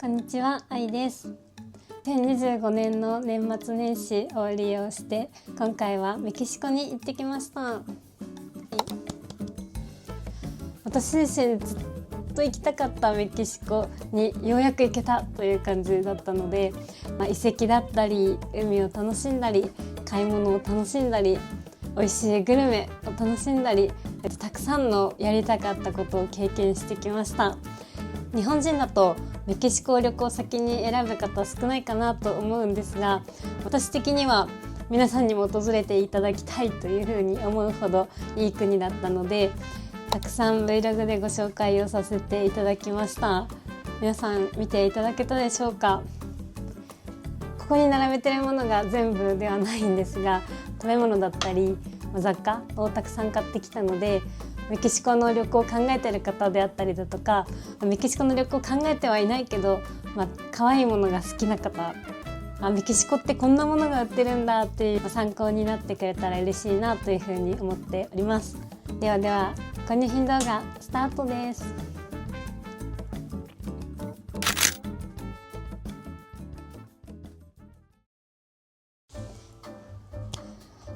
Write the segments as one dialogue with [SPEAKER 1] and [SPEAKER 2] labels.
[SPEAKER 1] こんにちは、あいです。2025年の年末年始を利用して今回はメキシコに行ってきました。私自身ずっと行きたかったメキシコにようやく行けたという感じだったので、遺跡だったり海を楽しんだり買い物を楽しんだり美味しいグルメを楽しんだり、たくさんのやりたかったことを経験してきました。日本人だとメキシコを旅行先に選ぶ方少ないかなと思うんですが、私的には皆さんにも訪れていただきたいというふうに思うほどいい国だったので、たくさん Vlog でご紹介をさせていただきました。皆さん見ていただけたでしょうか。ここに並べているものが全部ではないんですが、食べ物だったり雑貨をたくさん買ってきたので、メキシコの旅行を考えている方であったりだとか、メキシコの旅行を考えてはいないけど、可愛いものが好きな方、メキシコってこんなものが売ってるんだっていう参考になってくれたら嬉しいなというふうに思っております。では購入品動画スタートです。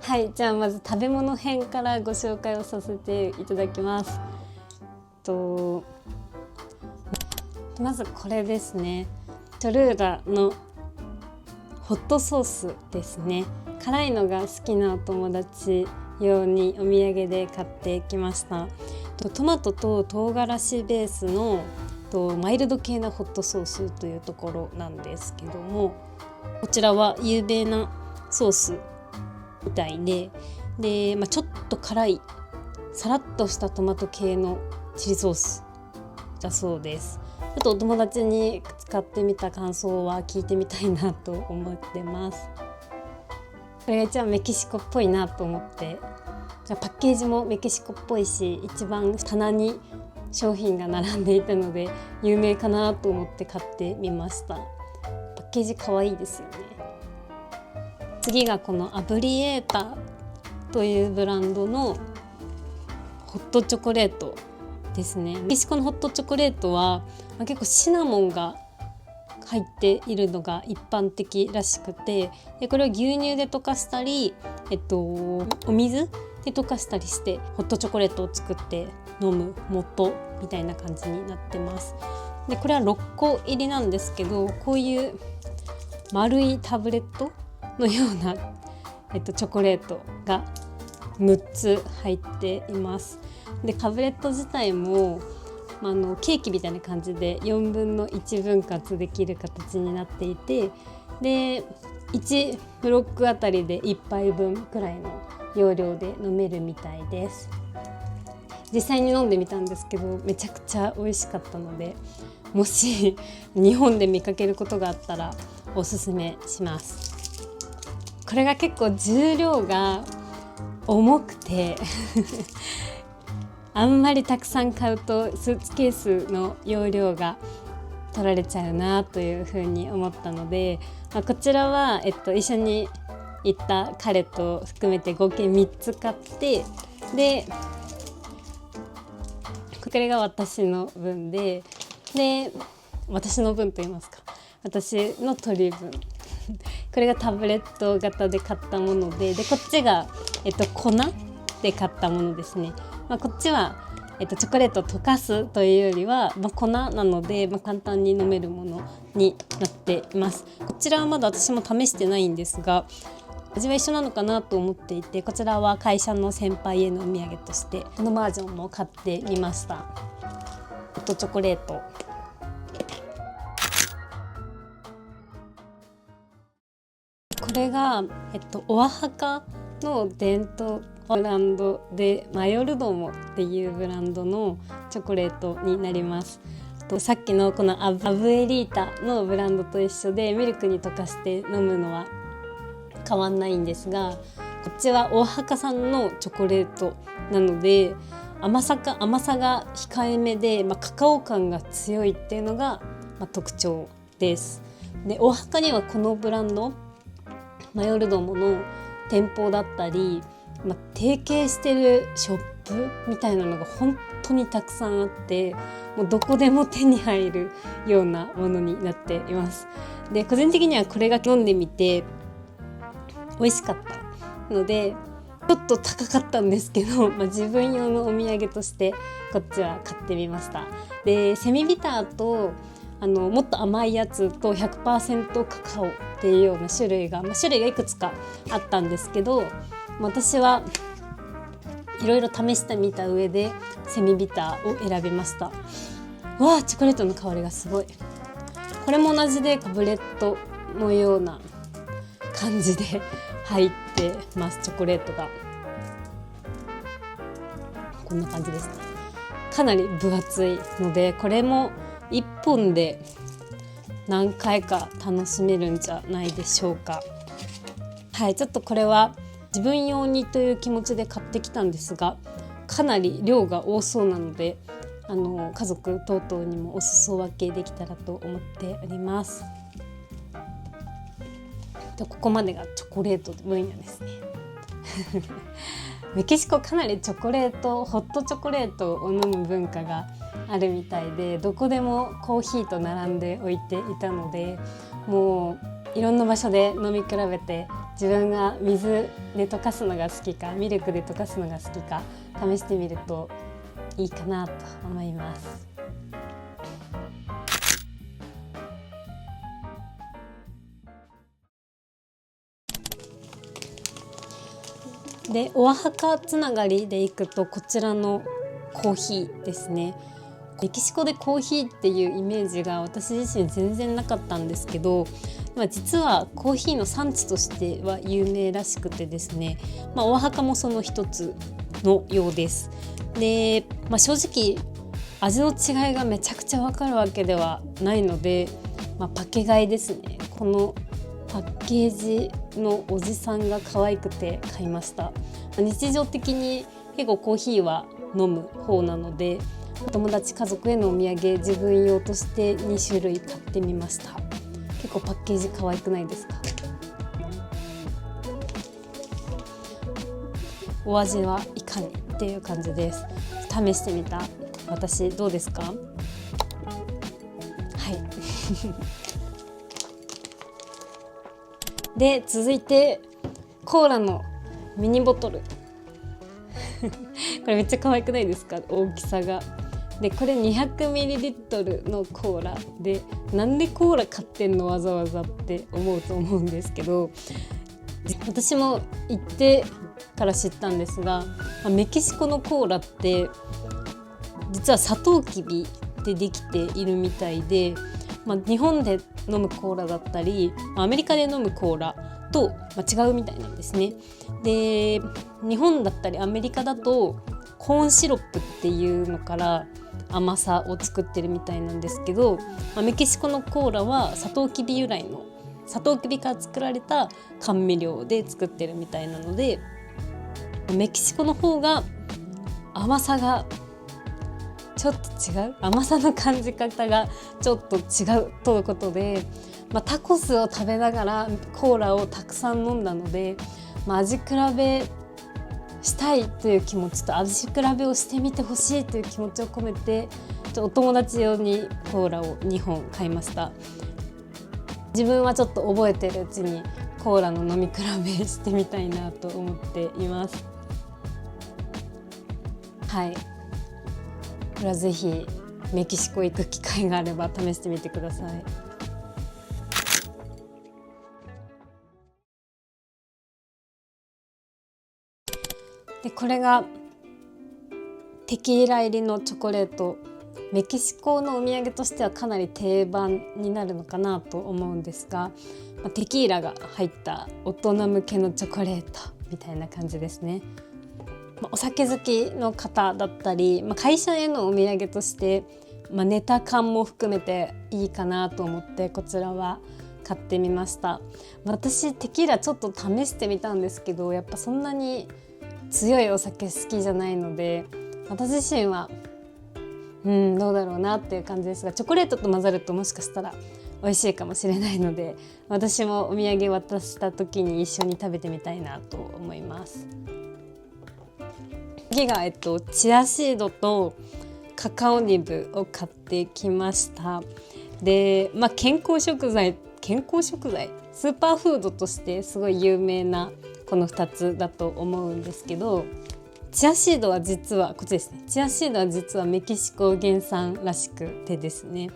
[SPEAKER 1] はい、じゃあまず食べ物編からご紹介をさせていただきます。まずこれですね。チョルーラのホットソースですね。辛いのが好きなお友達用にお土産で買ってきました。トマトと唐辛子ベースのマイルド系なホットソースというところなんですけども、こちらは有名なソースみたいで、ちょっと辛いさらっとしたトマト系のチリソースだそうです。ちょっとお友達に使ってみた感想は聞いてみたいなと思ってます。これが一番メキシコっぽいなと思って、パッケージもメキシコっぽいし、一番棚に商品が並んでいたので有名かなと思って買ってみました。パッケージ可愛いですよね。次がこのアブリエータというブランドのホットチョコレートですね。メキシコのホットチョコレートは結構シナモンが入っているのが一般的らしくて、これを牛乳で溶かしたり、お水で溶かしたりしてホットチョコレートを作って飲む素みたいな感じになってます。でこれは6個入りなんですけど、こういう丸いタブレットのような、チョコレートが6つ入っています。でタブレット自体も、ケーキみたいな感じで4分の1分割できる形になっていて、で1ブロックあたりで1杯分くらいの容量で飲めるみたいです。実際に飲んでみたんですけど、めちゃくちゃ美味しかったので、もし日本で見かけることがあったらおすすめします。これが結構重量が重くてあんまりたくさん買うとスーツケースの容量が取られちゃうなというふうに思ったので、こちらは、一緒に行った彼と含めて合計3つ買って、でこれが私の分で私の分と言いますか、私の取り分これがタブレット型で買ったもので、こっちが、粉で買ったものですね。こっちは、チョコレートを溶かすというよりは、粉なので、簡単に飲めるものになっています。こちらはまだ私も試してないんですが、味は一緒なのかなと思っていて、こちらは会社の先輩へのお土産としてこのバージョンも買ってみました。ホットチョコレート、これが、オアハカの伝統ブランドでマヨルドモっていうブランドのチョコレートになります。さっきのこのアブエリータのブランドと一緒でミルクに溶かして飲むのは変わんないんですが、こっちはオアハカ産のチョコレートなので甘さが控えめで、カカオ感が強いっていうのが、特徴です。でオアハカにはこのブランドマヨルドモの店舗だったり、提携してるショップみたいなのが本当にたくさんあって、もうどこでも手に入るようなものになっています。で個人的にはこれが飲んでみて美味しかったので、ちょっと高かったんですけど、自分用のお土産としてこっちは買ってみました。でセミビターともっと甘いやつと 100% カカオっていうような種類がいくつかあったんですけど、私はいろいろ試してみた上でセミビターを選びました。わあ、チョコレートの香りがすごい。これも同じでブレッドのような感じで入ってます。チョコレートがこんな感じですね。かなり分厚いので、これも1本で何回か楽しめるんじゃないでしょうか。はい、ちょっとこれは自分用にという気持ちで買ってきたんですが、かなり量が多そうなので家族等々にもお裾分けできたらと思っております。ここまでがチョコレート分野ですねメキシコかなりチョコレート、ホットチョコレートを飲む文化があるみたいで、どこでもコーヒーと並んで置いていたので、もういろんな場所で飲み比べて、自分が水で溶かすのが好きかミルクで溶かすのが好きか試してみるといいかなと思います。でオアハカつながりでいくと、こちらのコーヒーですね。メキシコでコーヒーっていうイメージが私自身全然なかったんですけど、実はコーヒーの産地としては有名らしくてですね、オアハカもその一つのようです。で、正直味の違いがめちゃくちゃ分かるわけではないので、パッケ買いですね。このパッケージのおじさんが可愛くて買いました。日常的に結構コーヒーは飲む方なので、友達家族へのお土産自分用として2種類買ってみました。結構パッケージ可愛くないですか？お味はいかにっていう感じです。試してみた私どうですか？はいで続いてコーラのミニボトルこれめっちゃ可愛くないですか？大きさが。でこれ 200ml のコーラで、なんでコーラ買ってんのわざわざって思うと思うんですけど、私も行ってから知ったんですが、メキシコのコーラって実はサトウキビでできているみたいで、日本で飲むコーラだったりアメリカで飲むコーラと違うみたいなんですね。で日本だったりアメリカだとコーンシロップっていうのから甘さを作ってるみたいなんですけど、メキシコのコーラはサトウキビ由来のサトウキビから作られた甘味料で作ってるみたいなので、メキシコの方が甘さがちょっと違う、甘さの感じ方がちょっと違うということで、タコスを食べながらコーラをたくさん飲んだので、味比べしたいという気持ちと味比べをしてみてほしいという気持ちを込めて、お友達用にコーラを2本買いました。自分はちょっと覚えてるうちにコーラの飲み比べしてみたいなと思っています。はい、これはぜひメキシコ行く機会があれば試してみてください。でこれがテキーラ入りのチョコレート、メキシコのお土産としてはかなり定番になるのかなと思うんですが、テキーラが入った大人向けのチョコレートみたいな感じですね。お酒好きの方だったり、会社へのお土産として、ネタ感も含めていいかなと思ってこちらは買ってみました。私テキーラちょっと試してみたんですけど、やっぱそんなに強いお酒好きじゃないので、私自身はどうだろうなっていう感じですが、チョコレートと混ざるともしかしたら美味しいかもしれないので、私もお土産渡した時に一緒に食べてみたいなと思います。次が、チアシードとカカオニブを買ってきました。で、健康食材スーパーフードとしてすごい有名なこの2つだと思うんですけど、チアシードは実はこっちですね。チアシードは実はメキシコ原産らしくてですね、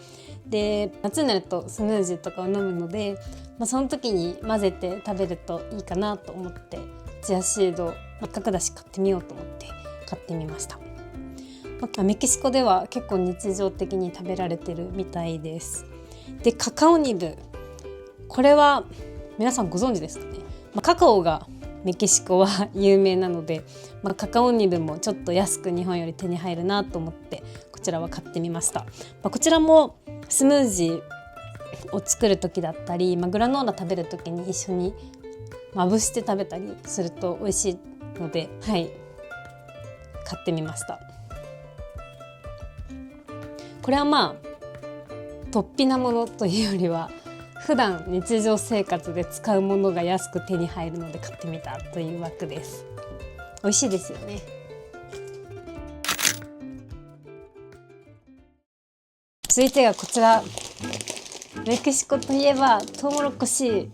[SPEAKER 1] で夏になるとスムージーとかを飲むので、その時に混ぜて食べるといいかなと思ってチアシードせっかくだし買ってみようと思って買ってみました。メキシコでは結構日常的に食べられてるみたいです。でカカオニブ、これは皆さんご存知ですかね。カカオがメキシコは有名なので、カカオニブもちょっと安く日本より手に入るなと思ってこちらは買ってみました。こちらもスムージーを作る時だったり、グラノーラ食べる時に一緒にまぶして食べたりすると美味しいので、買ってみました。これは突飛なものというよりは普段日常生活で使うものが安く手に入るので買ってみたという枠です。美味しいですよね。続いてはこちら、メキシコといえばトウモロコシ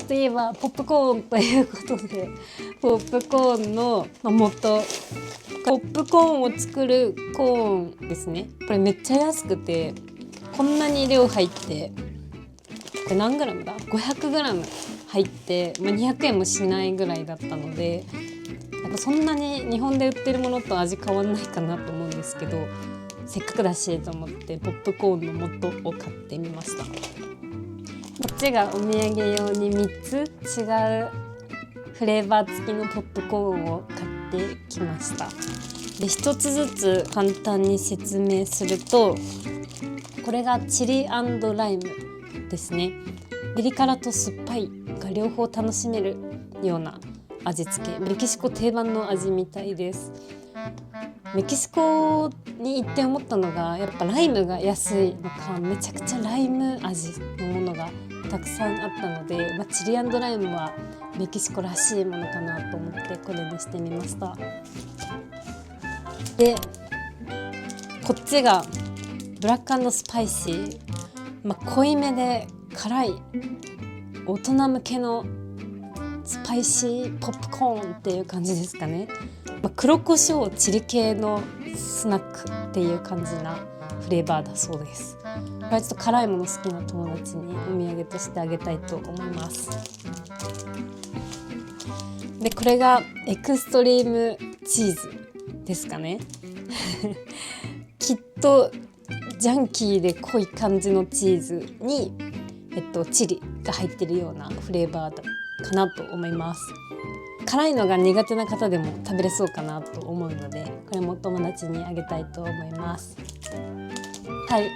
[SPEAKER 1] といえばポップコーンということで、ポップコーンの元、ポップコーンを作るコーンですね。これめっちゃ安くて、こんなに量入って、これ何グラムだ ?500 グラム入って、200円もしないぐらいだったので、そんなに日本で売ってるものと味変わんないかなと思うんですけど、せっかくだしと思ってポップコーンの素を買ってみました。こっちがお土産用に3つ違うフレーバー付きのポップコーンを買ってきました。で、1つずつ簡単に説明すると、これがチリ&ライムですね。ピリ辛と酸っぱいが両方楽しめるような味付け、メキシコ定番の味みたいです。メキシコに行って思ったのが、やっぱライムが安いのか、めちゃくちゃライム味のものがたくさんあったので、チリ&ライムはメキシコらしいものかなと思ってこれにしてみました。で、こっちがブラック&スパイシー、濃いめで辛い大人向けのスパイシーポップコーンっていう感じですかね。黒胡椒チリ系のスナックっていう感じなフレーバーだそうです。これはちょっと辛いもの好きな友達にお土産としてあげたいと思います。で、これがエクストリームチーズですかね。きっとジャンキーで濃い感じのチーズに、チリが入ってるようなフレーバーかなと思います。辛いのが苦手な方でも食べれそうかなと思うので、これも友達にあげたいと思います。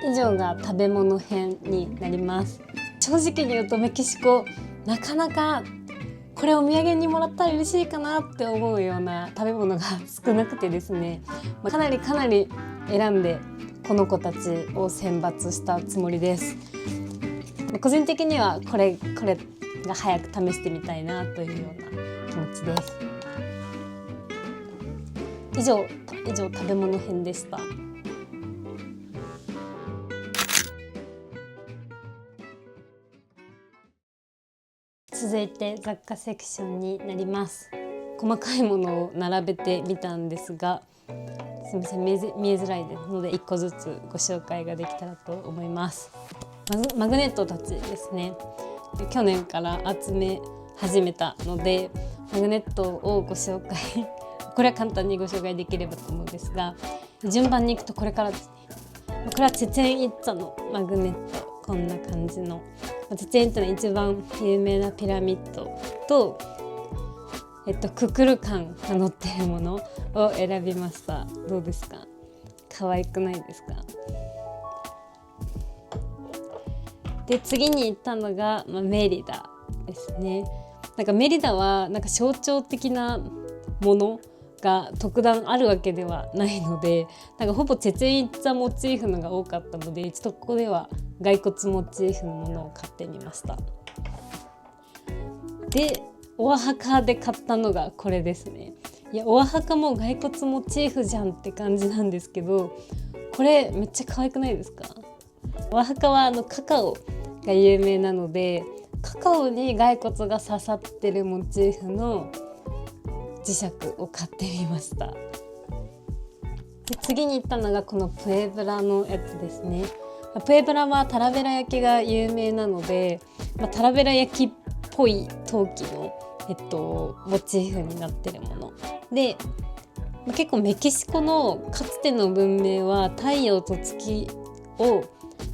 [SPEAKER 1] 以上が食べ物編になります。正直に言うとメキシコ、なかなかこれお土産にもらったら嬉しいかなって思うような食べ物が少なくてですね、かなり選んでこの子たちを選抜したつもりです。個人的にはこれが早く試してみたいなというような気持ちです。以上食べ物編でした。続いて雑貨セクションになります。細かいものを並べてみたんですが、すみません、見えづらいので1個ずつご紹介ができたらと思います。マグネットたちですね。去年から集め始めたので、マグネットをご紹介これは簡単にご紹介できればと思うんですが、順番にいくとこれからですね。これはチェチェンイッツァのマグネット、こんな感じのチェチェンイッツァの一番有名なピラミッドと、ククルカンが載っているものを選びました。どうですか？可愛くないですか？で、次に行ったのが、メリダですね。メリダは象徴的なものが特段あるわけではないので、ほぼチェチェンイッツァモチーフのが多かったので、ちょっとここでは骸骨モチーフのものを買ってみました。で、オアハカで買ったのがこれですね。いやオアハカも骸骨モチーフじゃんって感じなんですけど、これめっちゃ可愛くないですか？オアハカはカカオが有名なので、カカオに骸骨が刺さってるモチーフの磁石を買ってみました。で次に行ったのがこのプエブラのやつですね。プエブラはタラベラ焼きが有名なので、タラベラ焼きっぽい陶器の、モチーフになってるもので、結構メキシコのかつての文明は太陽と月を、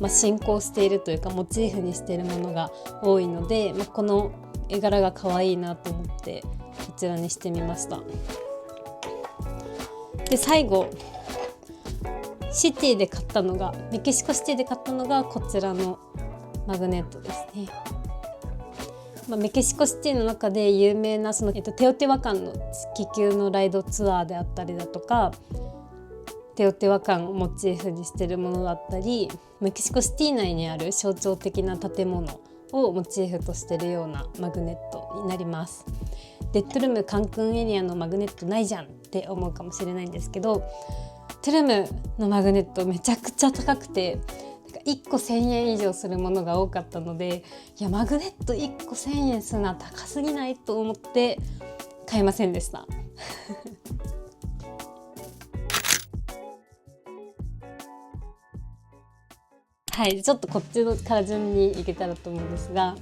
[SPEAKER 1] 信仰しているというかモチーフにしているものが多いので、この絵柄が可愛いなと思ってこちらにしてみました。で最後シティで買ったのが、メキシコシティで買ったのがこちらのマグネットですね。メキシコシティの中で有名なテオティワカンの気球のライドツアーであったりだとか、テオティワカンをモチーフにしているものだったり、メキシコシティ内にある象徴的な建物をモチーフとしているようなマグネットになります。でトゥルムカンクンエリアのマグネットないじゃんって思うかもしれないんですけど、トゥルムのマグネットめちゃくちゃ高くて、1個1000円以上するものが多かったので、いやマグネット1個1000円するのは高すぎないと思って買いませんでしたはい、ちょっとこっちから順にいけたらと思うんですが、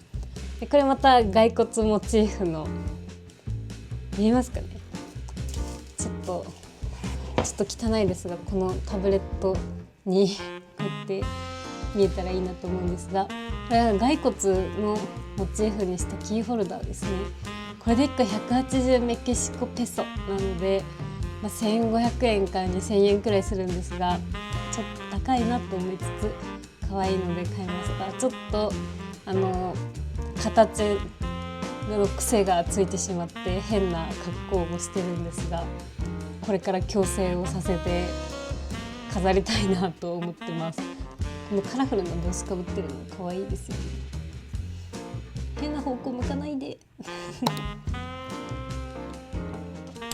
[SPEAKER 1] これまた骸骨モチーフの、見えますかね。ちょっと汚いですが、このタブレットにこうやって見えたらいいなと思うんですが、これは骸骨のモチーフにしたキーホルダーですね。これで1個180メキシコペソなので、1500円から2000円くらいするんですが、ちょっと高いなと思いつつ可愛いので買いました。ちょっと形の癖がついてしまって変な格好をしてるんですが、これから矯正をさせて飾りたいなと思ってます。このカラフルな帽子かぶってるの可愛いですよね。変な方向向かないで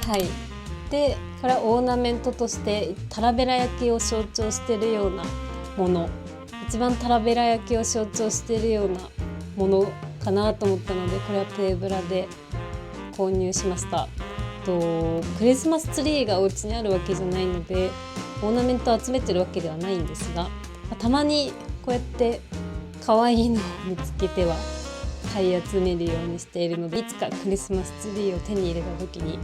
[SPEAKER 1] はい。でこれはオーナメントとしてタラベラ焼きを象徴しているようなもの、一番タラベラ焼きを象徴しているようなものかなと思ったので、これはプエブラで購入しました。クリスマスツリーがお家にあるわけじゃないのでオーナメントを集めてるわけではないんですが、たまにこうやって可愛いのを見つけては買い集めるようにしているので、いつかクリスマスツリーを手に入れた時に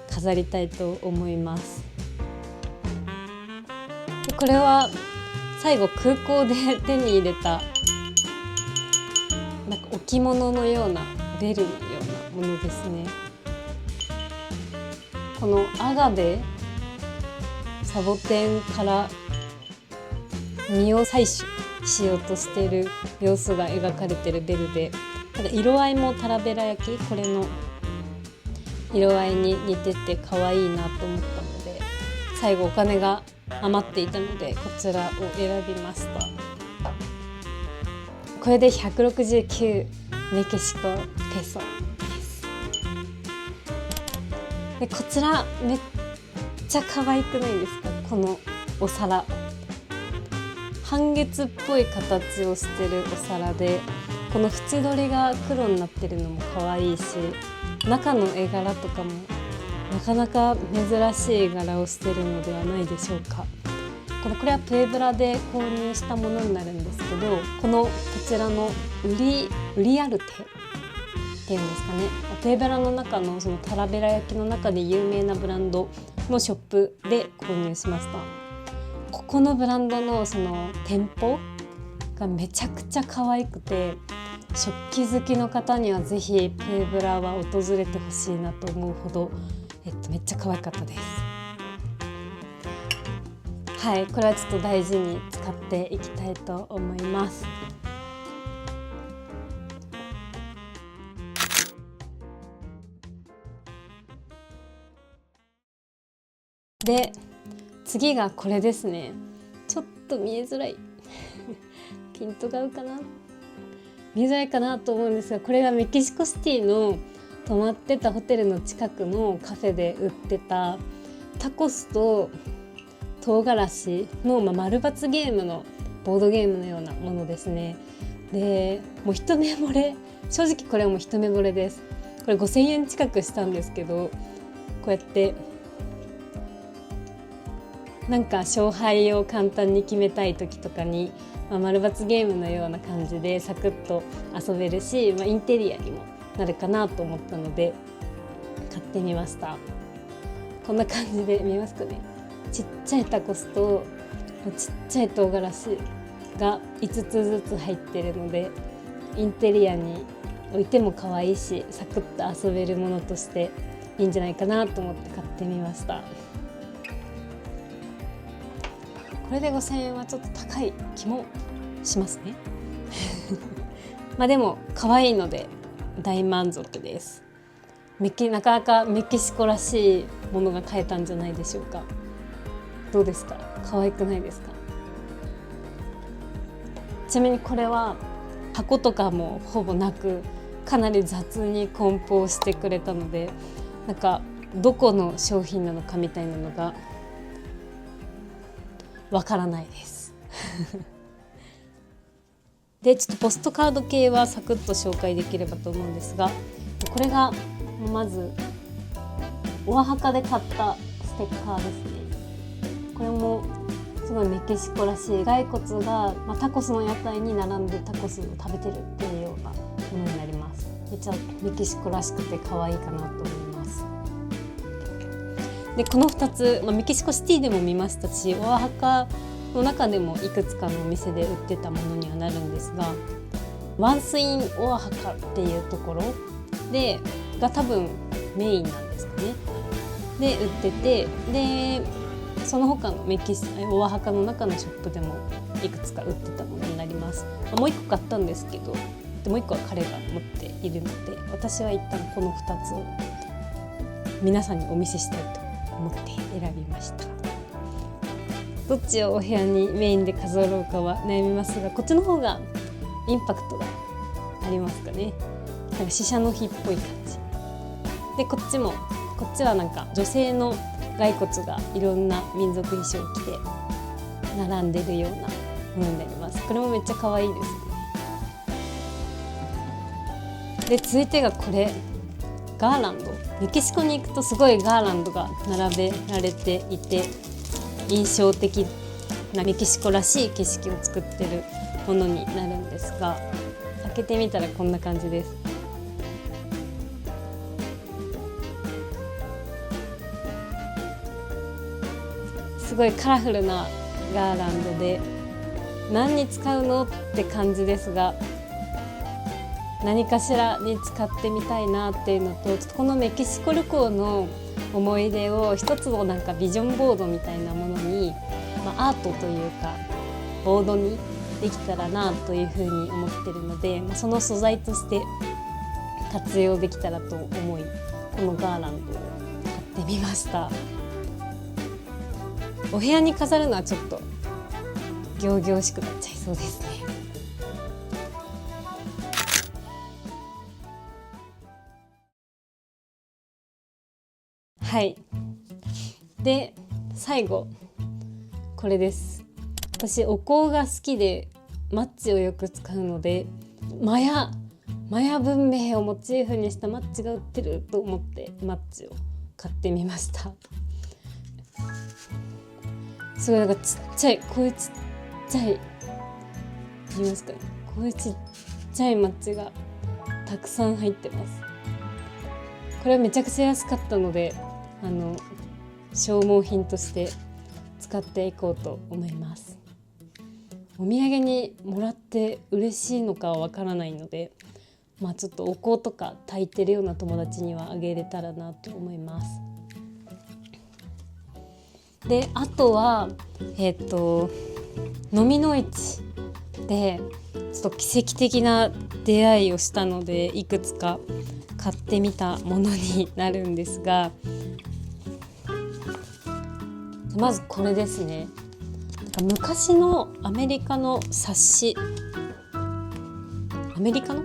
[SPEAKER 1] 飾りたいと思います。でこれは最後空港で手に入れた置物のようなベルのようなものですね。このアガベサボテンから実を採取しようとしている様子が描かれているベルで、色合いもタラベラ焼き、これの色合いに似てて可愛いなと思ったので、最後お金が余っていたのでこちらを選びました。これで169メキシコペソです。でこちらめっちゃ可愛くないですか？このお皿、半月っぽい形をしてるお皿で、この縁取りが黒になってるのも可愛いし、中の絵柄とかもなかなか珍しい絵柄をしてるのではないでしょうか。これはプエブラで購入したものになるんですけど、こちらのウリアルテっていうんですかね、プエブラの中のそのタラベラ焼きの中で有名なブランドのショップで購入しました。ここのブランドのその店舗がめちゃくちゃ可愛くて、食器好きの方にはぜひプエブラは訪れてほしいなと思うほど、めっちゃ可愛かったです。はい、これはちょっと大事に使っていきたいと思います。で次がこれですね。ちょっと見えづらいピントが合うかな、見えづらいかなと思うんですが、これがメキシコシティの泊まってたホテルの近くのカフェで売ってたタコスと唐辛子の、丸×ゲームのボードゲームのようなものですね。でもう一目惚れ、正直これはもう一目惚れです。これ5000円近くしたんですけど、こうやってなんか勝敗を簡単に決めたい時とかに、丸×ゲームのような感じでサクッと遊べるし、インテリアにもなるかなと思ったので買ってみました。こんな感じで見えますかね。ちっちゃいタコスとちっちゃい唐辛子が5つずつ入ってるので、インテリアに置いても可愛いし、サクッと遊べるものとしていいんじゃないかなと思って買ってみました。これで5000円はちょっと高い気もしますねでも可愛いので大満足です。なかなかメキシコらしいものが買えたんじゃないでしょうか。どうですか？可愛くないですか？ちなみにこれは箱とかもほぼなく、かなり雑に梱包してくれたので、なんかどこの商品なのかみたいなのがわからないですでちょっとポストカード系はサクッと紹介できればと思うんですが、これがまずオアハカで買ったステッカーですね。これもすごいメキシコらしい、骸骨が、タコスの屋台に並んでタコスを食べてるっていうようなものになります。めっちゃメキシコらしくて可愛いかなと思います。でこの2つ、メキシコシティでも見ましたし、オアハカの中でもいくつかのお店で売ってたものにはなるんですが、ワンスインオアハカっていうところでが多分メインなんですかね。で売ってて、でその他のオアハカの中のショップでもいくつか売ってたものになります。もう1個買ったんですけど、もう1個は彼が持っているので、私は一旦この2つを皆さんにお見せしたいと思って選びました。どっちをお部屋にメインで飾ろうかは悩みますが、こっちの方がインパクトがありますかね。なんか死者の日っぽい感じで、こっちはなんか女性の骸骨がいろんな民族衣装を着て並んでるようなものになります。これもめっちゃ可愛いですね。で続いてがこれ、ガーランド。メキシコに行くとすごいガーランドが並べられていて、印象的なメキシコらしい景色を作ってるものになるんですが、開けてみたらこんな感じです。すごいカラフルなガーランドで、何に使うのって感じですが、何かしらに使ってみたいなっていうのと、ちょっとこのメキシコ旅行の思い出を一つのなんかビジョンボードみたいなものに、アートというかボードにできたらなというふうに思ってるので、その素材として活用できたらと思い、このガーランドを買ってみました。お部屋に飾るのはちょっと仰々しくなっちゃいそうですね。はい。で最後これです。私お香が好きでマッチをよく使うので、マヤ文明をモチーフにしたマッチが売ってると思ってマッチを買ってみました。すごいなんかちっちゃい、こういうちっちゃい、見えますかね、こういうちっちゃいマッチがたくさん入ってます。これはめちゃくちゃ安かったので、消耗品として使っていこうと思います。お土産にもらって嬉しいのかはわからないので、ちょっとお香とか炊いてるような友達にはあげれたらなと思います。であとは飲みの市でちょっと奇跡的な出会いをしたので、いくつか買ってみたものになるんですが、まずこれですね。なんか昔のアメリカの冊子、アメリカの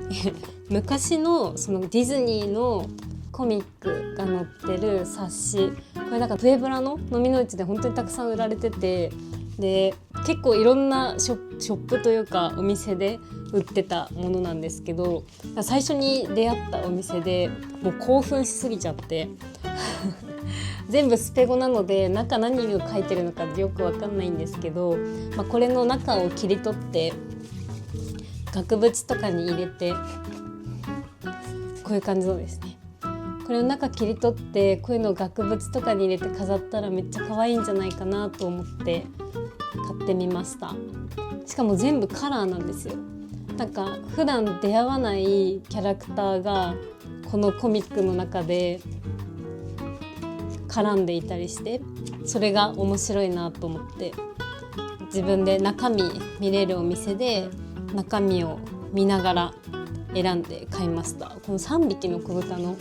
[SPEAKER 1] 昔のそのディズニーのコミックが載ってる冊子、これなんかプエブラの飲みの市で本当にたくさん売られてて、で結構いろんなショップというかお店で売ってたものなんですけど、最初に出会ったお店でもう興奮しすぎちゃって全部スペ語なので中何を書いてるのかよく分かんないんですけど、これの中を切り取って額縁とかに入れて、こういう感じのですね、これを中切り取ってこういうのを額縁とかに入れて飾ったらめっちゃ可愛いんじゃないかなと思って買ってみました。しかも全部カラーなんですよ。なんか普段出会わないキャラクターがこのコミックの中で絡んでいたりして、それが面白いなと思って自分で中身見れるお店で中身を見ながら選んで買いました。この3匹の子豚の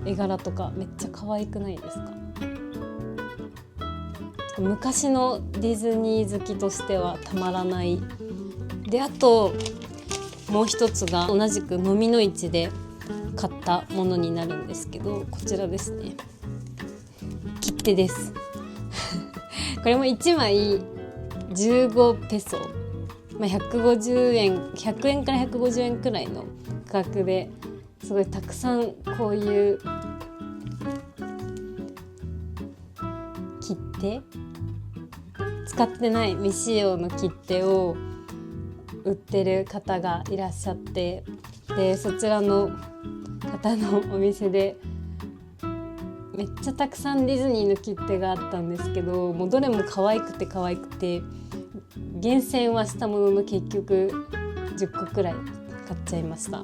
[SPEAKER 1] 絵柄とかめっちゃ可愛くないですか？昔のディズニー好きとしてはたまらない。で、あともう一つが同じく飲みの市で買ったものになるんですけど、こちらですね、切手ですこれも1枚15ペソ、150円100円から150円くらいの価格ですごいたくさんこういう切手、使ってない未使用の切手を売ってる方がいらっしゃって、でそちらの方のお店でめっちゃたくさんディズニーの切手があったんですけど、もうどれも可愛くて厳選はしたものの結局10個くらい買っちゃいました。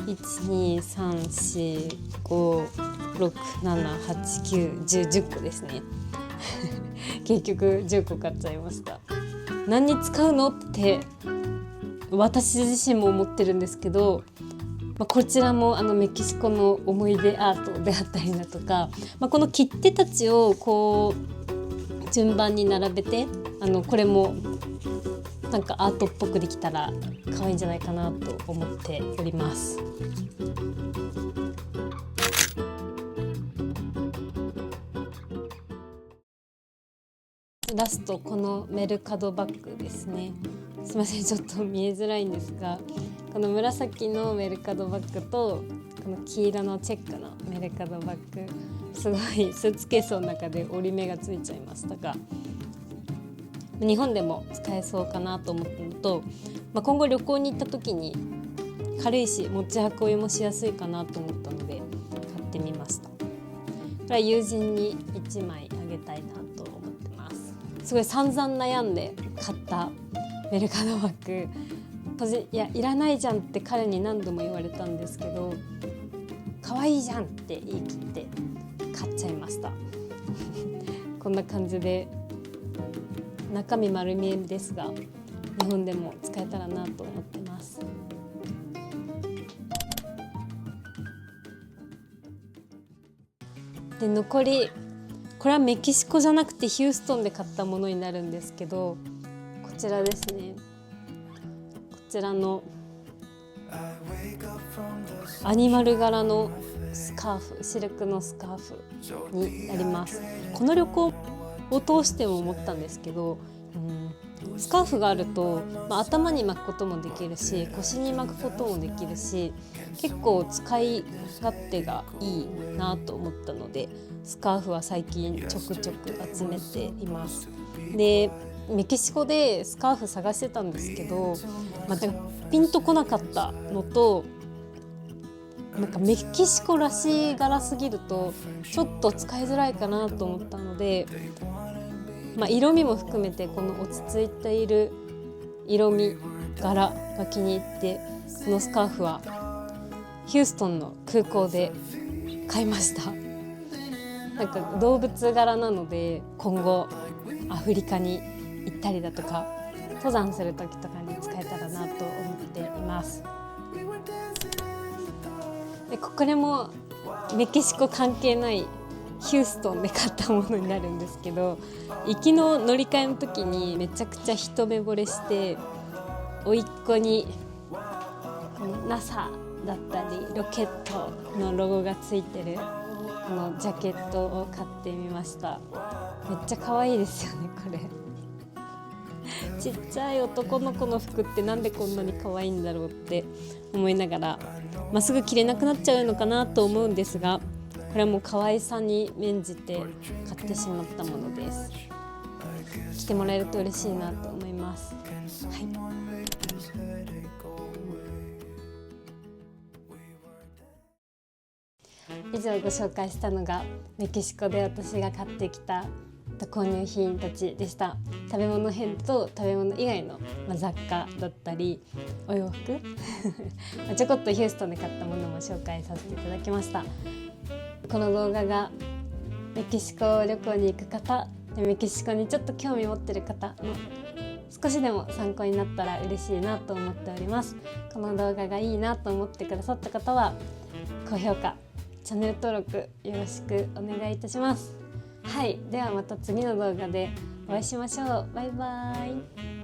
[SPEAKER 1] 1,2,3,4,5,6,7,8,9,10個ですね結局10個買っちゃいました。何に使うのって私自身も思ってるんですけど、こちらもメキシコの思い出アートであったりだとか、この切手たちをこう順番に並べてこれもなんかアートっぽくできたら可愛いんじゃないかなと思っております。ラストこのメルカドバッグですね。すいません、ちょっと見えづらいんですが、この紫のメルカドバッグとこの黄色のチェックのメルカドバッグ、すごいスーツケースの中で折り目がついちゃいましたが、日本でも使えそうかなと思ったのと、今後旅行に行った時に軽いし持ち運びもしやすいかなと思ったので買ってみました。これは友人に1枚あげたいなと思ってます。すごい散々悩んで買ったメルカドバッグ、いらないじゃんって彼に何度も言われたんですけど、可愛いじゃんって言い切って買っちゃいましたこんな感じで中身丸見えですが、日本でも使えたらなと思ってます。で、残りこれはメキシコじゃなくてヒューストンで買ったものになるんですけど、こちらですね。こちらのアニマル柄のスカーフ、シルクのスカーフになります。この旅行を通しても思ったんですけど、スカーフがあると、頭に巻くこともできるし腰に巻くこともできるし、結構使い勝手がいいなと思ったので、スカーフは最近ちょくちょく集めています。で、メキシコでスカーフ探してたんですけど、ピンとこなかったのと、なんかメキシコらしい柄すぎるとちょっと使いづらいかなと思ったので、色味も含めてこの落ち着いている色味柄が気に入って、このスカーフはヒューストンの空港で買いました。なんか動物柄なので今後アフリカに行ったりだとか登山する時とかに使えたらなと思っています。で、これもメキシコ関係ないヒューストンで買ったものになるんですけど、行きの乗り換えの時にめちゃくちゃ一目惚れして、甥っ子にこの NASA だったりロケットのロゴがついてるこのジャケットを買ってみました。めっちゃ可愛いですよねこれちっちゃい男の子の服ってなんでこんなに可愛いんだろうって思いながら、すぐ着れなくなっちゃうのかなと思うんですが、これはもう可愛さに免じて買ってしまったものです。着てもらえると嬉しいなと思います。はい、以上ご紹介したのがメキシコで私が買ってきた購入品たちでした。食べ物編と食べ物以外の雑貨だったりお洋服ちょこっとヒューストンで買ったものも紹介させていただきました。この動画がメキシコ旅行に行く方、メキシコにちょっと興味持ってる方の少しでも参考になったら嬉しいなと思っております。この動画がいいなと思ってくださった方は高評価、チャンネル登録よろしくお願いいたします。はい、ではまた次の動画でお会いしましょう。バイバイ。